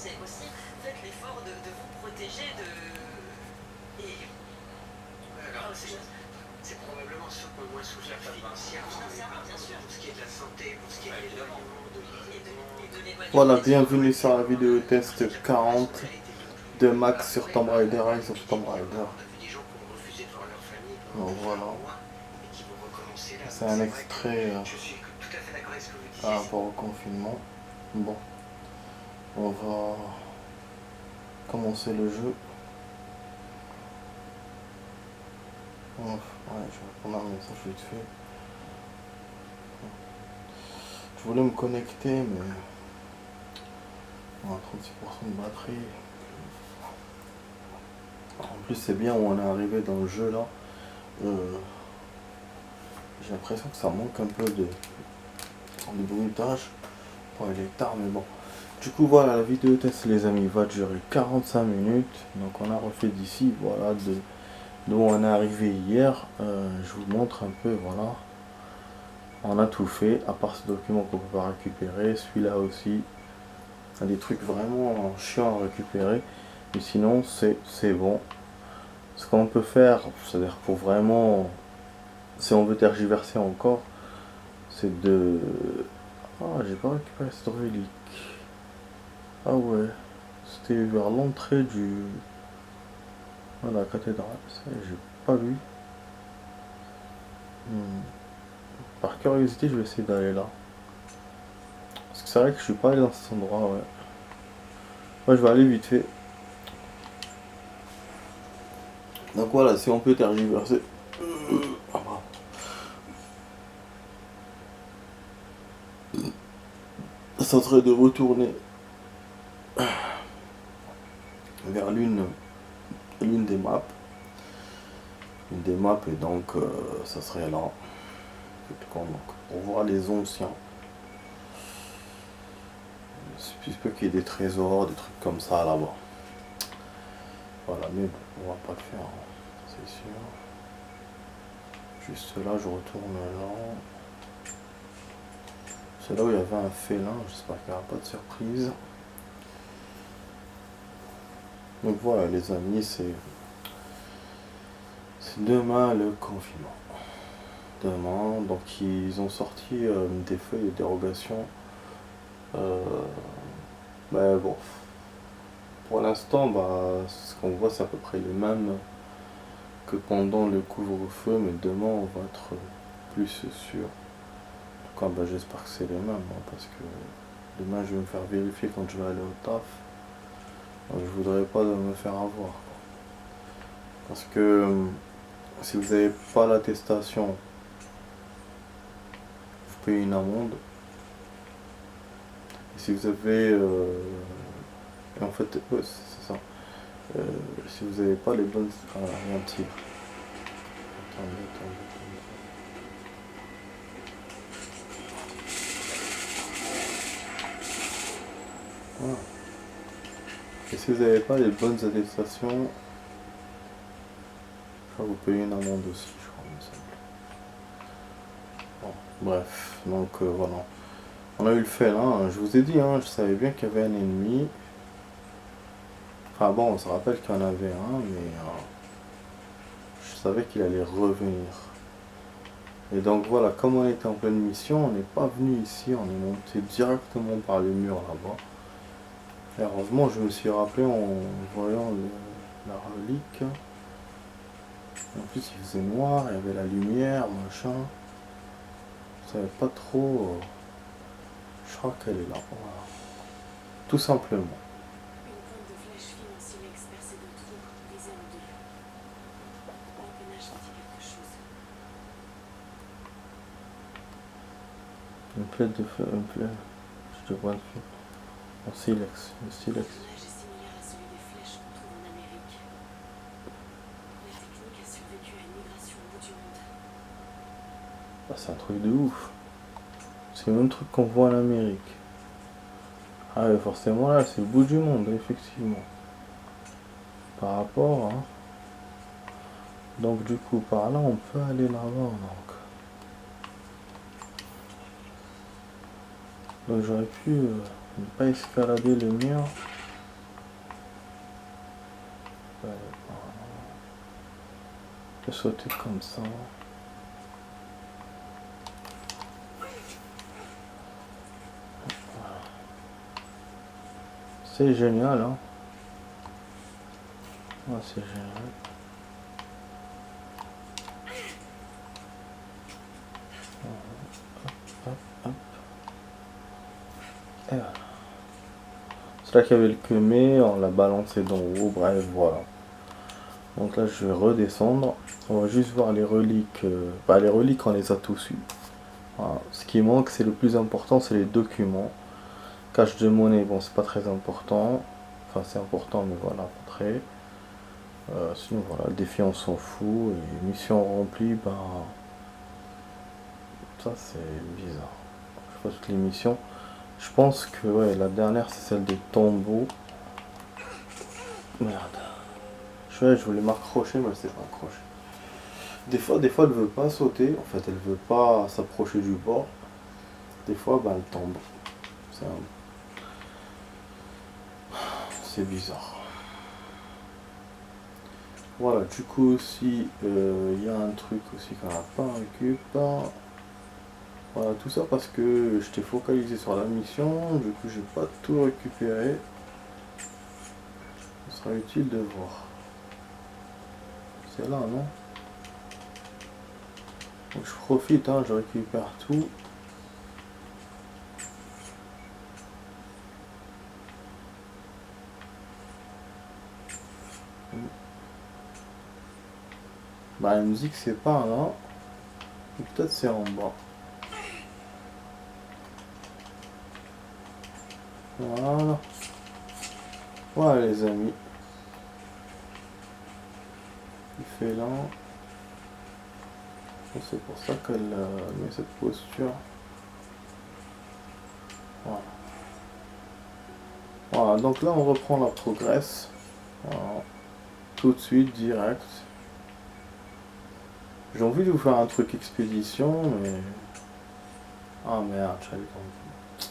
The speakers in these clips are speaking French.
c'est aussi faites l'effort de vous protéger de... Et... Alors, c'est probablement ceux qui ont moins souffert financièrement, Financièrement, bien sûr. pour ce qui est de la santé, pour ce qui est de l'éloignement, de l'éloignement. Voilà, bienvenue sur la vidéo test 40 de Max sur Tomb Raider, Rise of Tomb Raider. Donc voilà, c'est un extrait par rapport au confinement. Bon, on va commencer le jeu. Ouais, je vais répondre à un message vite fait. Je voulais me connecter, mais on a 36% de batterie. En plus, c'est bien où on est arrivé dans le jeu là. J'ai l'impression que ça manque un peu de bruitage. Bon, il est tard, mais bon. Du coup, voilà, la vidéo test, les amis, va durer 45 minutes. Donc, on a refait d'ici, voilà, d'où on est arrivé hier. Je vous montre un peu, voilà. On a tout fait, à part ce document qu'on peut pas récupérer. Celui-là aussi. Il y a des trucs vraiment chiants à récupérer. Mais sinon, c'est bon. Ce qu'on peut faire, c'est-à-dire pour vraiment, si on veut tergiverser encore, c'est de... Ah, j'ai pas récupéré cette relique. Ah ouais, c'était vers l'entrée du... Ah, la cathédrale, ça j'ai pas vu. Par curiosité, je vais essayer d'aller là. Parce que c'est vrai que je suis pas allé dans cet endroit, ouais. Ouais, je vais aller vite fait. Donc voilà, si on peut tergiverser. Ça serait de retourner vers l'une des maps. Une des maps, et donc ça serait là. Donc, pour voir les anciens. Il se peut qu'il y ait des trésors, des trucs comme ça là-bas. Voilà, mais bon, on va pas le faire, hein, c'est sûr. Juste là, je retourne là. C'est là où il y avait un félin, j'espère qu'il n'y aura pas de surprise. Donc voilà les amis, c'est demain le confinement. Demain, donc ils ont sorti des feuilles de dérogation. Mais bon, pour l'instant, ce qu'on voit c'est à peu près les mêmes que pendant le couvre-feu, mais demain on va être plus sûr. En tout cas, j'espère que c'est les mêmes, hein, parce que demain je vais me faire vérifier quand je vais aller au taf. Donc, je voudrais pas me faire avoir, quoi. Parce que si vous n'avez pas l'attestation, vous payez une amende. Et si vous avez... en fait, ouais, c'est ça. Si vous n'avez pas les bonnes... Ah, il y a un tir. Attendez. Voilà. Et si vous n'avez pas les bonnes attestations, vous payez une amende aussi, je crois, il me semble. Bon, bref, donc voilà. On a eu le fait là, hein. Je vous ai dit, hein, je savais bien qu'il y avait un ennemi. Enfin bon, on se rappelle qu'il y en avait un, mais je savais qu'il allait revenir. Et donc voilà, comme on était en pleine mission, on n'est pas venu ici, on est monté directement par les murs là-bas. Et heureusement, je me suis rappelé en voyant la relique. En plus, il faisait noir, il y avait la lumière, machin. Je savais pas trop. Je crois qu'elle est là. Voilà. Tout simplement. Une pointe de flèche fine en silex percée de trous brisée en deux. L'empennage me dit quelque chose. Une plaide de feu, une plaide. Je te vois le feu. En silex. Le silex. L'empennage est similaire à celui des flèches qu'on trouve en Amérique. La technique a survécu à une migration au bout du monde. C'est un truc de ouf. C'est le même truc qu'on voit en Amérique. Ah ouais, forcément là, c'est le bout du monde, effectivement. Par rapport, hein. Donc du coup, par là, on peut aller là-bas, donc j'aurais pu ne pas escalader le mur. Je peux sauter comme ça. Voilà. C'est génial, hein. Ah, c'est génial. Hop, hop. Et voilà. C'est là qu'il y avait le cumé, on l'a balancé d'en haut, bref, voilà. Donc là, je vais redescendre. On va juste voir les reliques. Bah, les reliques, on les a tous eu. Voilà. Ce qui manque, c'est le plus important, c'est les documents. Cache de monnaie, bon, c'est pas très important. Enfin, c'est important, mais voilà, après. Sinon, voilà, le défi, on s'en fout. Et mission remplie, bah. Ça, c'est bizarre. Je sais pas toutes les missions. Je pense que, ouais, la dernière, c'est celle des tombeaux. Merde. Je voulais m'accrocher, mais elle s'est pas accrochée. Des fois, elle veut pas sauter. En fait, elle veut pas s'approcher du bord. Des fois, bah, elle tombe. C'est bizarre. Voilà, du coup aussi, il y a un truc aussi qu'on n'a pas récupéré. Voilà, tout ça parce que j'étais focalisé sur la mission, du coup j'ai pas tout récupéré. Ce sera utile de voir. C'est là, non? Donc je profite, hein, je récupère tout. Bah la musique c'est pas là. Ou peut-être c'est en bas. Voilà. Voilà les amis. Il fait là. C'est pour ça qu'elle met cette posture. Voilà. Voilà, donc là on reprend la progresse. Voilà. Tout de suite, direct. J'ai envie de vous faire un truc expédition, mais... Ah merde, j'avais compris.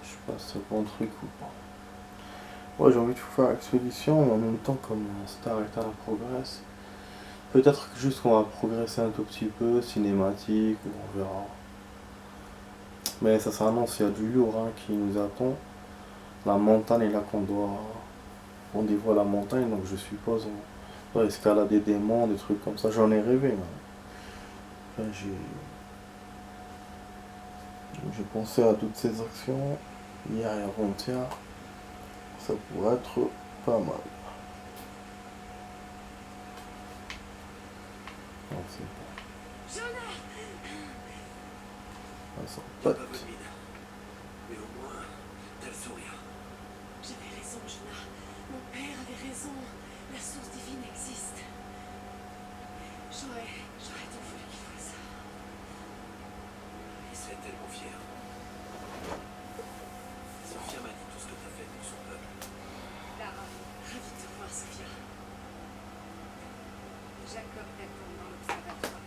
Je sais pas si c'est bon truc ou pas. Ouais, j'ai envie de vous faire expédition, mais en même temps, comme c'est arrêté à la progresse. Peut-être juste qu'on va progresser un tout petit peu, cinématique, ou on verra. Mais ça s'annonce, il y a du lourd hein, qui nous attend. La montagne est là qu'on doit... On dévoile la montagne, donc je suppose on doit escalader des monts, des trucs comme ça. J'en ai rêvé. Enfin, j'ai pensé à toutes ces actions hier et avant-hier. Ça pourrait être pas mal. Non, c'est bon. Ça pote. Mais au moins, t'as le sourire. J'avais raison, Jonah. Mon père avait raison. La source divine existe. J'aurais tant voulu qu'il voie ça. Il serait tellement fier. Sophia m'a dit tout ce que t'as fait pour son peuple. Lara, ravie de te voir, Sophia. Jacob t'attend dans l'observatoire.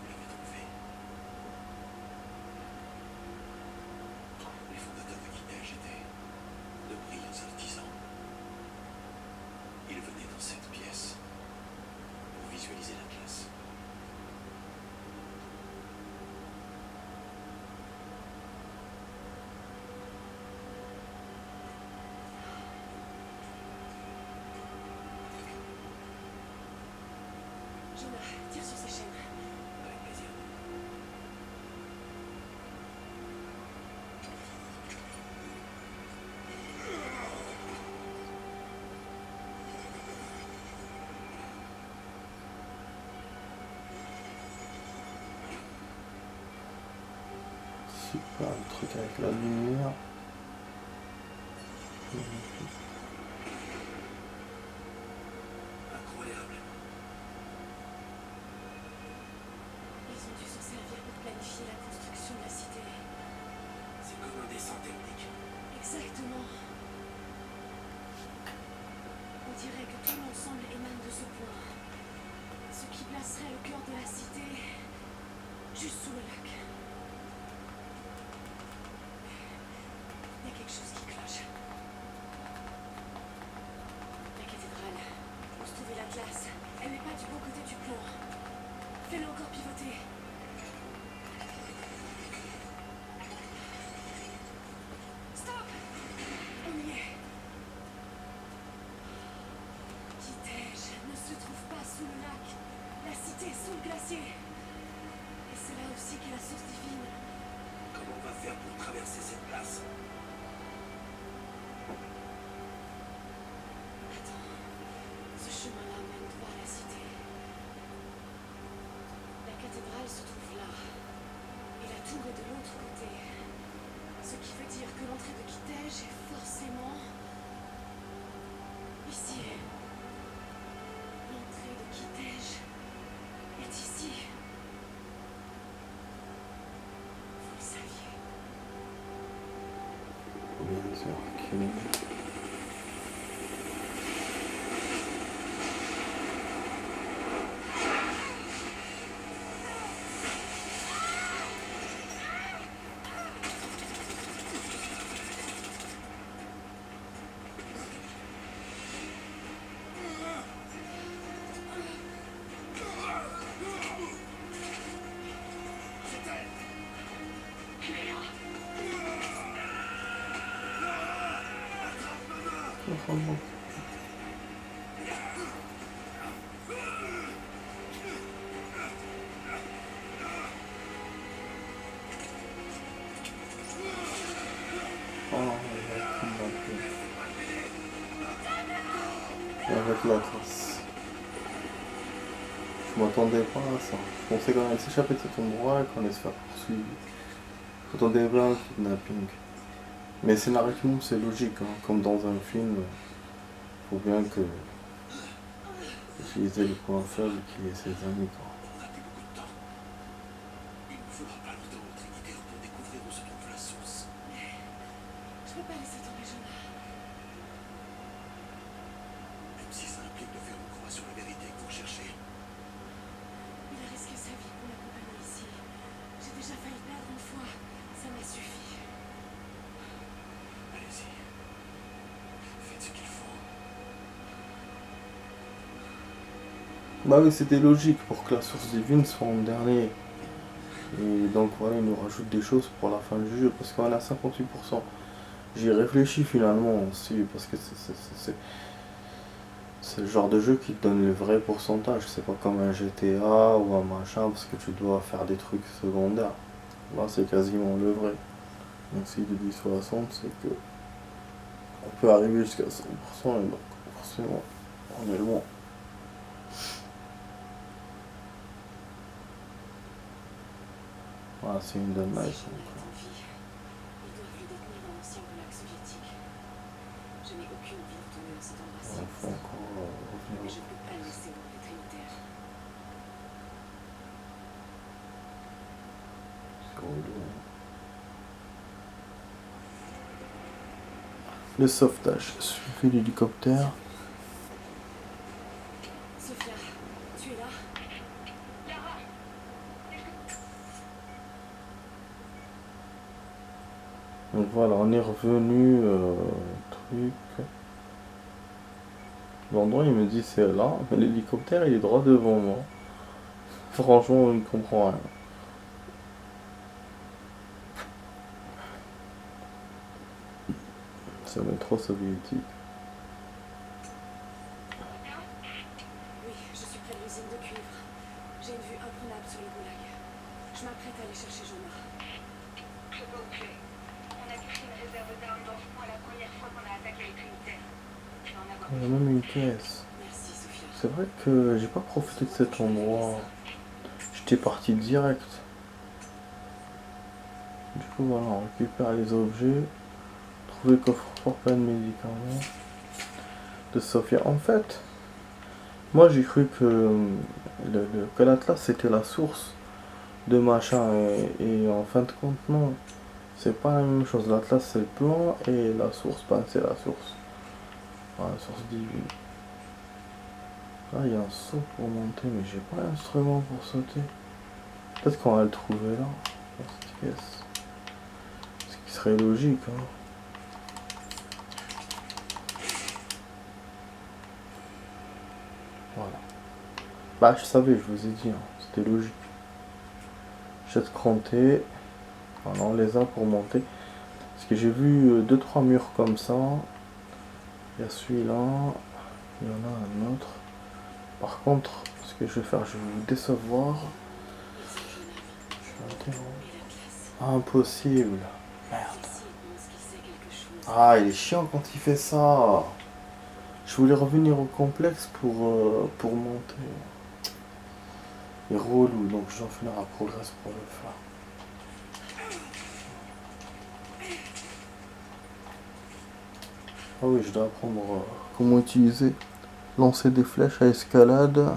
Vous l'avez trouvé. Les fondateurs de Guinée étaient de brillants artisans. Ils venaient dans cette pièce pour visualiser la classe. Jonah, tire sur ces chaînes. Avec plaisir. Super, le truc avec la lumière. Incroyable. dirait que tout l'ensemble émane de ce point, ce qui placerait le cœur de la cité juste sous le lac. Il y a quelque chose qui cloche. La cathédrale, où se trouvait l'Atlas, elle n'est pas du bon côté du plan. Fais-le encore pivoter. Stop! On y est. Kitej ne se trouve pas sous le lac. La cité est sous le glacier. Et c'est là aussi qu'est la source divine. Comment on va faire pour traverser cette place? Attends, ce chemin-là mène droit à la cité. La cathédrale se trouve là. Et la tour est de l'autre côté. Ce qui veut dire que l'entrée de Kitej est forcément ici. L'entrée de Kitej est ici. Vous le saviez. Bien sûr. Avec l'Atlas. Je m'attendais pas à ça. Je pensais qu'on allait s'échapper de cet endroit et qu'on allait se faire poursuivre. Je m'attendais pas à un kidnapping. Mais scénariquement c'est logique, hein. Comme dans un film, faut bien que utiliser le point faible qui est ses amis, quoi. On n'a plus beaucoup de temps. Il nous faudra pas longtemps au Trinitaire pour découvrir où se trouve la source. Je peux pas laisser tomber Jonah. Même si ça implique de faire une croix sur la vérité que vous cherchez. Il a risqué sa vie pour m'accompagner ici. J'ai déjà failli perdre une fois. Ça m'a suffi. Allez-y. Faites ce qu'il faut. Bah oui, c'était logique pour que la source divine soit en dernier. Et donc voilà, il nous rajoute des choses pour la fin du jeu, parce qu'on a 58%. J'y réfléchis finalement aussi, parce que c'est le genre de jeu qui te donne le vrai pourcentage. C'est pas comme un GTA ou un machin, parce que tu dois faire des trucs secondaires. Là, c'est quasiment le vrai. Donc s'il te dit 60, c'est que on peut arriver jusqu'à 100%, et donc forcément, on est loin. Voilà, c'est une donne Si nice. Jonah est en vie, ils doivent le détenir dans l'ancien gulag soviétique. Je n'ai aucune envie de retourner dans cet endroit Il faut sinistre. encore Mais revenir. je ne peux pas le laisser dans les Trinitaires. C'est relou, hein. Le sauvetage, suivi l'hélicoptère. Sophia, tu es là? Donc voilà, on est revenu, truc. L'endroit il me dit c'est là, mais l'hélicoptère il est droit devant moi. Franchement, il ne comprend rien. C'est même trop soviétique. Oui, je suis près de l'usine de cuivre. J'ai une vue imprenable sur le goulag. Je m'apprête à aller chercher Jonah. Je sais pas où tu es. On a pris une réserve d'armes dans ce point la première fois qu'on a attaqué les Trinitaires. Je vais en avoir Il y a même une caisse. Merci, Sophia. C'est vrai que j'ai pas profité de cet endroit. J'étais parti direct. Du coup voilà, on récupère les objets. Trouver le coffre-fort plein de médicaments. De Sophia. En fait, moi j'ai cru que que l'Atlas c'était la source de machin et en fin de compte non. C'est pas la même chose. L'Atlas c'est le plan et la source, ben, c'est la source. Enfin, la source divine. Là, il y a un saut pour monter, mais j'ai pas l'instrument pour sauter. Peut-être qu'on va le trouver là, dans cette pièce. Ce qui serait logique, hein. Voilà. Bah, je savais, je vous ai dit, hein, c'était logique. Jette cranté. Voilà, on les a pour monter. Parce que j'ai vu 2-3 murs comme ça. Il y a celui-là. Il y en a un autre. Par contre, ce que je vais faire, je vais vous décevoir. Je vais interrompre. Impossible. Merde. Celle-ci pense qu'il sait quelque chose. Ah, il est chiant quand il fait ça. Je voulais revenir au complexe pour monter. Il est relou, donc j'en ferai un progrès pour le faire. Ah oui, je dois apprendre comment utiliser. Lancer des flèches à escalade.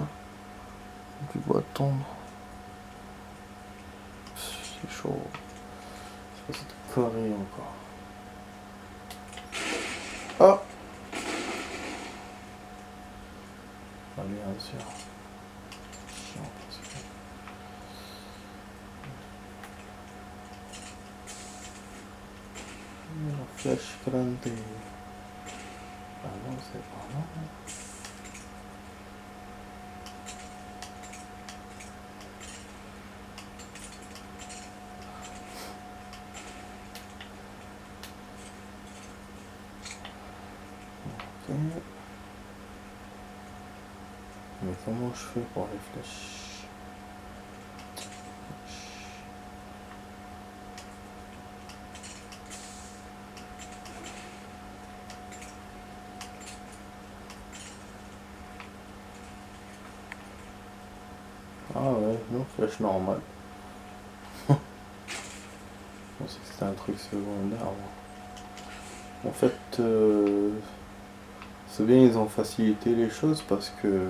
Du bois tendre. C'est chaud. C'est pas cette connerie encore. Ah! Ah bien sûr. Chiant, parce que... La flèche grande. Ah non, c'est pas là. Ok. Mais comment je fais pour les flèches? Ah ouais, non, flèche normale. Je pensais que c'était un truc secondaire. Moi. En fait, c'est bien, ils ont facilité les choses parce que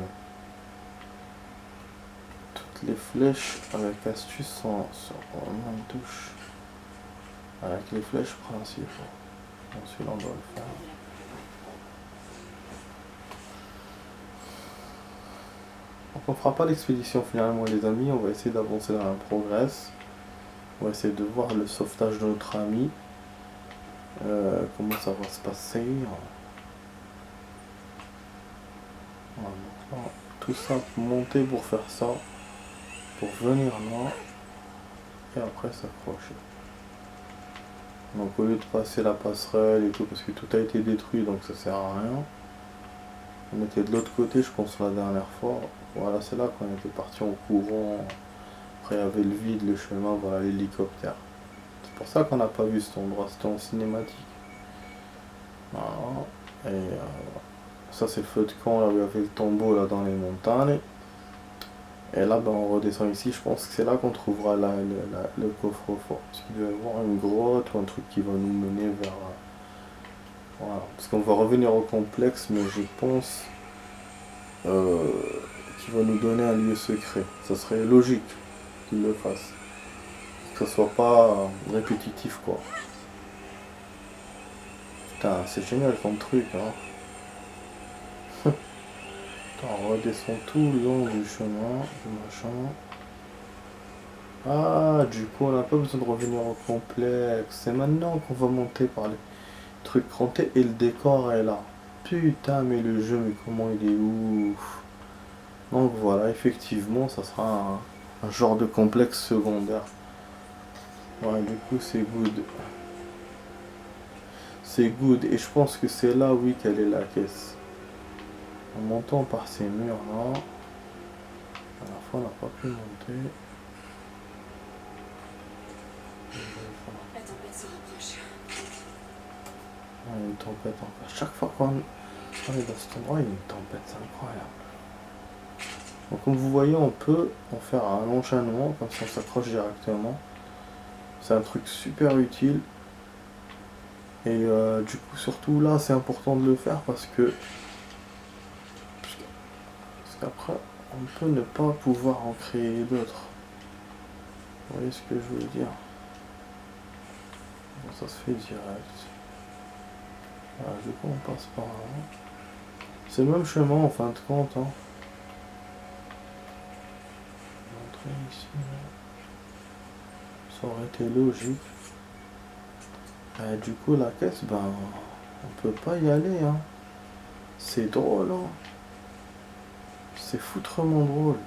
toutes les flèches avec astuce sont en même touche. Avec les flèches principales. Donc celui-là, on doit le faire. Donc on fera pas l'expédition finalement les amis, on va essayer d'avancer dans la progress. On va essayer de voir le sauvetage de notre ami. Comment ça va se passer. Voilà, tout ça monter pour faire ça. Pour venir là. Et après s'accrocher. Donc au lieu de passer la passerelle et tout, parce que tout a été détruit donc ça sert à rien. On était de l'autre côté je pense la dernière fois. Voilà, c'est là qu'on était parti en courant. Après il y avait le vide, le chemin, voilà l'hélicoptère. C'est pour ça qu'on n'a pas vu cet endroit, c'était en cinématique. Voilà. Et ça c'est le feu de camp là où il y avait le tombeau là dans les montagnes. Et là ben, on redescend ici, je pense que c'est là qu'on trouvera le coffre-fort. Parce qu'il doit y avoir une grotte ou un truc qui va nous mener vers... voilà. Parce qu'on va revenir au complexe, mais je pense qu'il va nous donner un lieu secret. Ça serait logique qu'il le fasse. Que ce soit pas répétitif quoi. Putain, c'est génial comme truc hein. On redescend tout le long du chemin, du machin. Ah, du coup, on n'a pas besoin de revenir au complexe. C'est maintenant qu'on va monter par les trucs crantés et le décor est là. Putain, mais le jeu, mais comment il est ouf. Donc voilà, effectivement, ça sera un genre de complexe secondaire. Ouais, du coup, c'est good. C'est good. Et je pense que c'est là, oui, qu'elle est la caisse. En montant par ces murs là, à la fois on n'a pas pu monter. La tempête se rapproche. Il y a une tempête encore. Chaque fois qu'on est dans cet endroit, il y a une tempête, c'est incroyable. Donc comme vous voyez, on peut en faire un enchaînement, comme ça on s'accroche directement. C'est un truc super utile. Et du coup, surtout là, c'est important de le faire parce qu'après, on peut ne pas pouvoir en créer d'autres. Vous voyez ce que je veux dire? Bon, ça se fait direct. Voilà, du coup, on passe par là. C'est le même chemin en fin de compte. Hein. Et ici, ça aurait été logique. Et du coup, la caisse, ben, on peut pas y aller, hein. C'est drôle, hein. C'est foutrement drôle.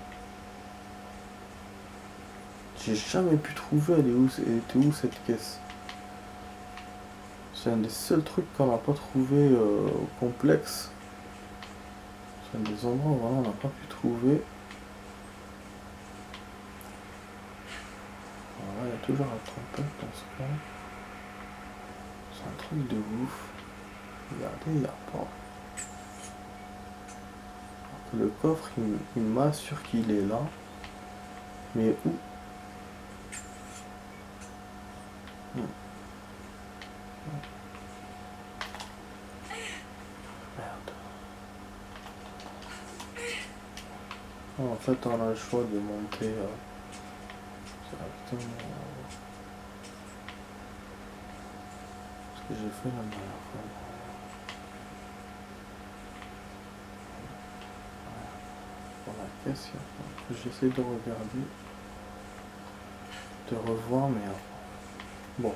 J'ai jamais pu trouver, elle était où cette caisse. C'est un des seuls trucs qu'on n'a pas trouvé au complexe. C'est un des endroits où vraiment on n'a pas pu trouver. Voilà, il y a toujours la trompette dans ce coin. C'est un truc de ouf. Regardez, il n'y a pas. Le coffre, il m'assure qu'il est là. Mais où? Merde. En fait, on a le choix de monter directement. Ce que j'ai fait la dernière fois. Pour la caisse, j'essaie de regarder, de revoir, mais bon.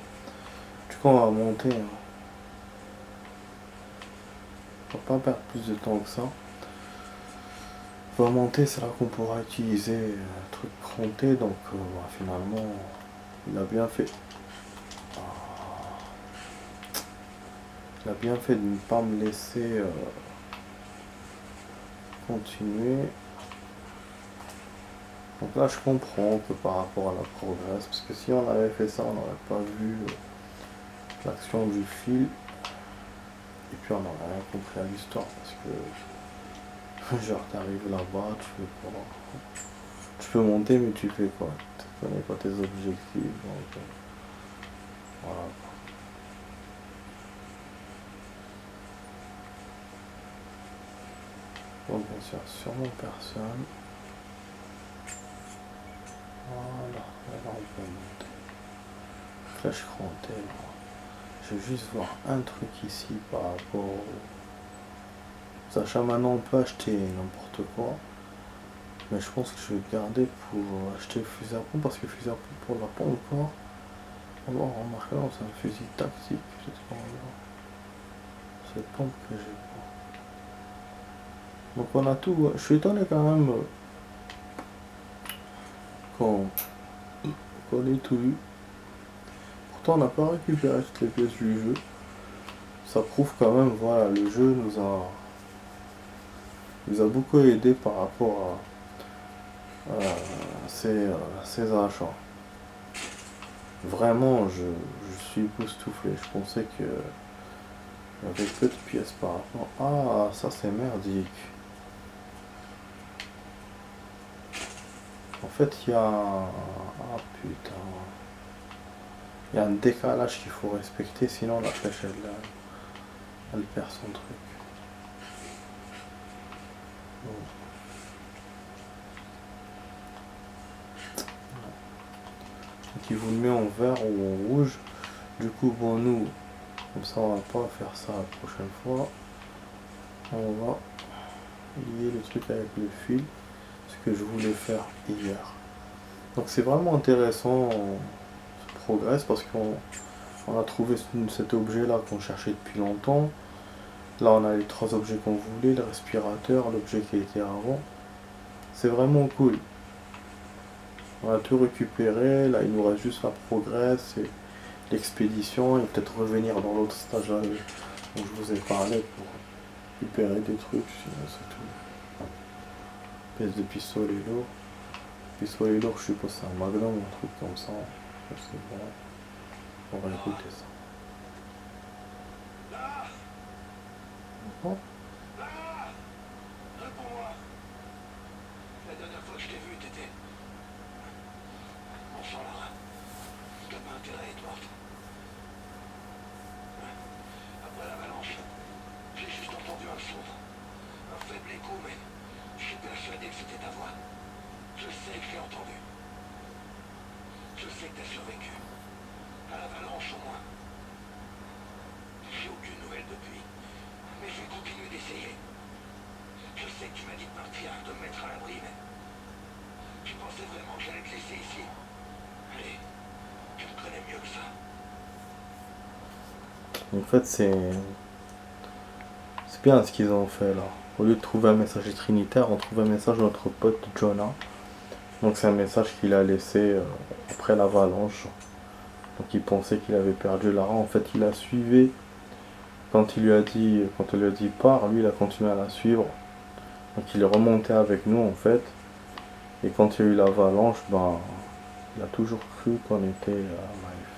Du coup, on va monter. Hein. On va pas perdre plus de temps que ça. On va monter, c'est là qu'on pourra utiliser un truc cronté, donc finalement, il a bien fait. Il a bien fait de ne pas me laisser continuer. Donc là, je comprends que par rapport à la progresse, parce que si on avait fait ça, on n'aurait pas vu l'action du fil, et puis on n'aurait rien compris à l'histoire, parce que genre t'arrives là-bas, tu peux monter, mais tu fais quoi? Tu connais pas tes objectifs, donc voilà. Bon, bien sûr, sûrement personne. Voilà, là on peut monter. Flèche cronté, là. Je vais juste voir un truc ici par rapport au... Sachant maintenant on peut acheter n'importe quoi. Mais je pense que je vais garder pour acheter le fusil à pompe parce que le fusil à pompe on l'a pas encore. On va remarquer là, c'est un fusil tactique. C'est le pompe que j'ai pas. Donc on a tout. Je suis étonné quand même qu'on ait tout eu. Pourtant on n'a pas récupéré toutes les pièces du jeu. Ça prouve quand même, voilà, le jeu nous a beaucoup aidé par rapport à ces achats. Vraiment, je suis époustouflé. Je pensais que il y avait peu de pièces par rapport. Ah, ça c'est merdique. En fait, il y a... Ah putain. Il y a un décalage qu'il faut respecter, sinon la flèche elle perd son truc. Bon. Donc il vous le met en vert ou en rouge. Du coup, bon, nous, comme ça on va pas faire ça la prochaine fois. On va lier le truc avec le fil, ce que je voulais faire hier. Donc c'est vraiment intéressant, ce progresse, parce qu'on a trouvé cet objet là qu'on cherchait depuis longtemps. Là on a les 3 objets qu'on voulait, le respirateur, l'objet qui était avant. C'est vraiment cool. On a tout récupéré, là il nous reste juste la progresse et l'expédition et peut-être revenir dans l'autre stage là, dont je vous ai parlé pour récupérer des trucs, sinon c'est tout. Pièce de pistolet lourd. Pistolet lourd, je suppose c'est un magnum ou un truc comme ça. Je sais pas. On va écouter ça. Bon. Réponds-moi. La dernière fois que je t'ai vu, t'étais... Mon sang, Lara. T'as pas intérêt à être morte. Après l'avalanche, j'ai juste entendu un son. Un faible écho, mais je suis persuadé que c'était ta voix. Je sais que je l'ai entendu. Je sais que t'as survécu. À l'avalanche, au moins. J'ai aucune nouvelle depuis. Mais je vais continuer d'essayer. Je sais que tu m'as dit de partir, de me mettre à l'abri, mais... Tu pensais vraiment que j'allais te laisser ici? Allez, tu me connais mieux que ça. En fait, c'est bien ce qu'ils ont fait là. Au lieu de trouver un messager trinitaire, on trouve un message de notre pote Jonah. Donc c'est un message qu'il a laissé après l'avalanche. Donc il pensait qu'il avait perdu Lara. En fait, il la suivait. Quand il lui a dit pars, lui il a continué à la suivre. Donc il est remonté avec nous en fait. Et quand il y a eu l'avalanche, ben il a toujours cru qu'on était à Maïf.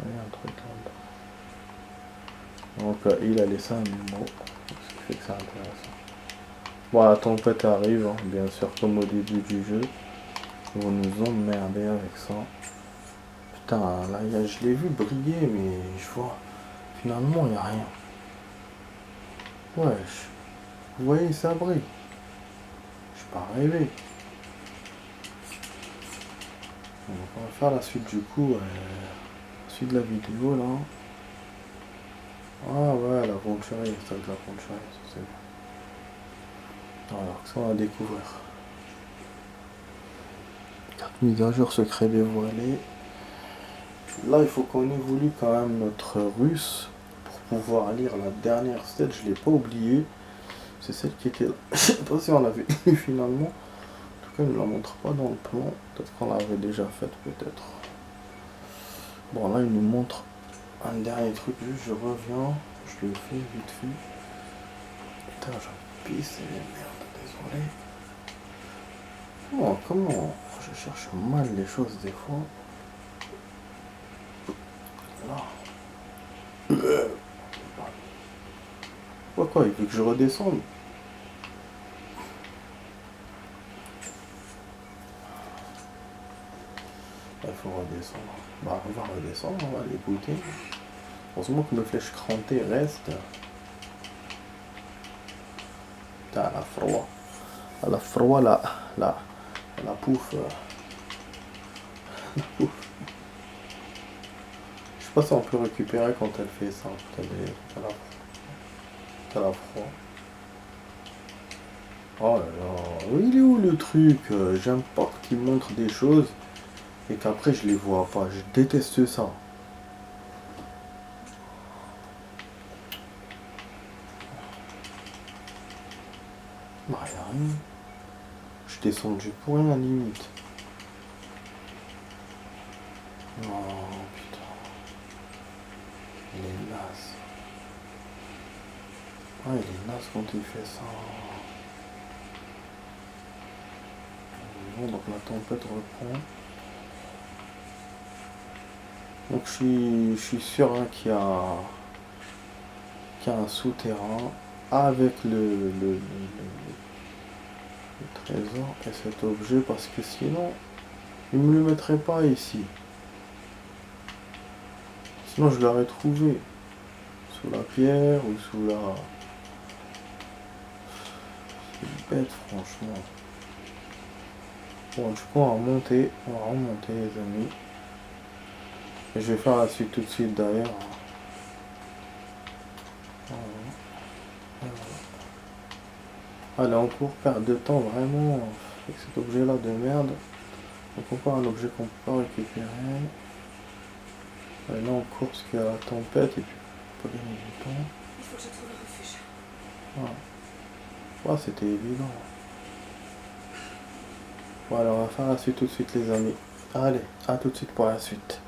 Il y a un truc là-dedans. Donc il a laissé un mémo. Ce qui fait que c'est intéressant. Bon, la tempête arrive, hein, bien sûr, comme au début du jeu. Ils vont nous emmerder avec ça. Putain, là, je l'ai vu briller, mais je vois. Finalement, il n'y a rien. Wesh. Vous voyez, ça brille. Je suis pas rêvé. Donc, on va faire la suite du coup. La suite de la vidéo, là. Ah ouais, l'aventurier, c'est avec l'aventurier, ça c'est bien. Alors, ça on va découvrir. Carte mise à jour, secret dévoilé. Là, il faut qu'on évolue quand même notre russe pour pouvoir lire la dernière stage. Je l'ai pas oublié. C'est celle qui était là. Je sais pas si on l'avait lu finalement. En tout cas, il ne la montre pas dans le plan. Peut-être qu'on l'avait déjà faite, peut-être. Bon, là, il nous montre un dernier truc. Juste, je reviens. Je le fais vite fait. Putain, j'en pisse et merde, désolé. Oh, comment je cherche mal les choses des fois. Là. Pourquoi il veut que je redescende? Il faut redescendre. Bah, on va redescendre, on va l'écouter. Heureusement que mes flèches crantées restent. Putain, elle a froid. Elle a froid, la pouffe. La pouffe. Je sais pas si on peut récupérer quand elle fait ça. Elle a froid. Oh là là. Il est où le truc? J'aime pas quand il montre des choses et qu'après je les vois pas. Je déteste ça. Bah, y'a rien. Je suis descendu pour rien, limite. Oh putain. Il est naze. Ah, il est naze quand il fait ça. Bon, donc la tempête reprend. Donc je suis sûr hein, qu'il y a un souterrain avec le trésor et cet objet parce que sinon il me le mettrait pas ici. Sinon je l'aurais trouvé sous la pierre ou sous la... C'est bête franchement. Bon du coup on va remonter les amis. Et je vais faire la suite tout de suite d'ailleurs. Allez, en cours, perte de temps vraiment avec cet objet là de merde. Donc encore un objet qu'on peut pas récupérer. Allez, là on court parce qu'il y a la tempête et puis on peut gagner du temps. Il faut que je trouve un refuge. Ouais, c'était évident. Bon alors on va faire la suite tout de suite les amis. Allez, à tout de suite pour la suite.